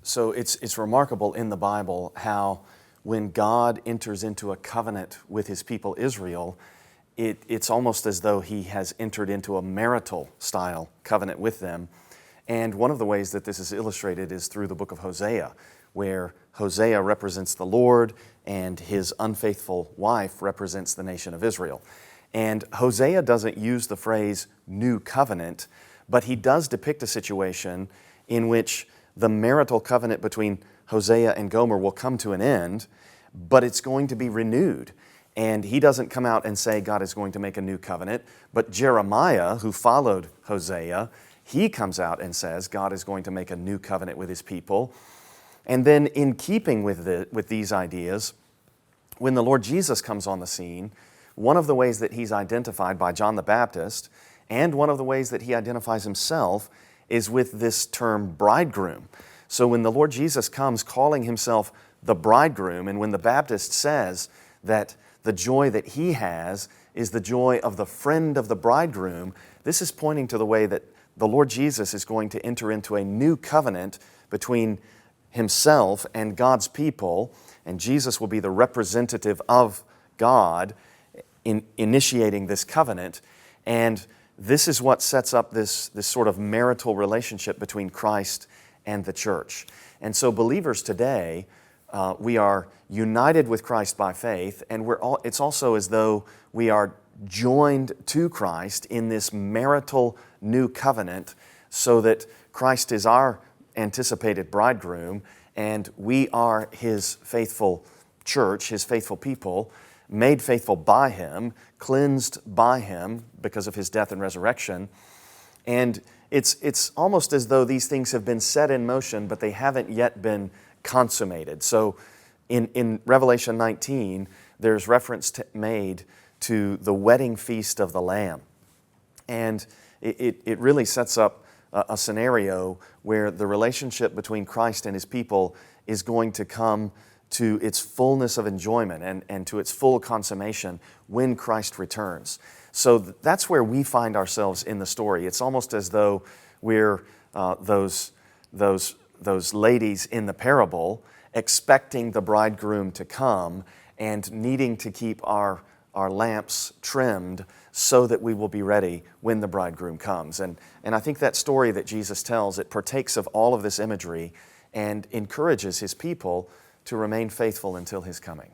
So it's remarkable in the Bible how when God enters into a covenant with his people Israel, it's almost as though he has entered into a marital style covenant with them. And one of the ways that this is illustrated is through the book of Hosea, where Hosea represents the Lord and his unfaithful wife represents the nation of Israel. And Hosea doesn't use the phrase new covenant, but he does depict a situation in which the marital covenant between Hosea and Gomer will come to an end, but it's going to be renewed. And he doesn't come out and say God is going to make a new covenant, but Jeremiah, who followed Hosea, he comes out and says God is going to make a new covenant with his people. And then in keeping with these ideas, when the Lord Jesus comes on the scene, one of the ways that he's identified by John the Baptist, and one of the ways that he identifies himself, is with this term bridegroom. So when the Lord Jesus comes calling himself the bridegroom, and when the Baptist says that the joy that he has is the joy of the friend of the bridegroom, this is pointing to the way that the Lord Jesus is going to enter into a new covenant between himself and God's people, and Jesus will be the representative of God in initiating this covenant. And this is what sets up this sort of marital relationship between Christ and the church. And so believers today, we are united with Christ by faith, and it's also as though we are joined to Christ in this marital new covenant, so that Christ is our anticipated bridegroom, and we are his faithful church, his faithful people, made faithful by him, cleansed by him because of his death and resurrection. And it's almost as though these things have been set in motion, but they haven't yet been consummated. So in Revelation 19, there's reference made to the wedding feast of the Lamb. And it really sets up a scenario where the relationship between Christ and his people is going to come to its fullness of enjoyment and to its full consummation when Christ returns. So that's where we find ourselves in the story. It's almost as though we're those ladies in the parable, expecting the bridegroom to come and needing to keep our lamps trimmed so that we will be ready when the bridegroom comes. And I think that story that Jesus tells, it partakes of all of this imagery and encourages his people to remain faithful until his coming.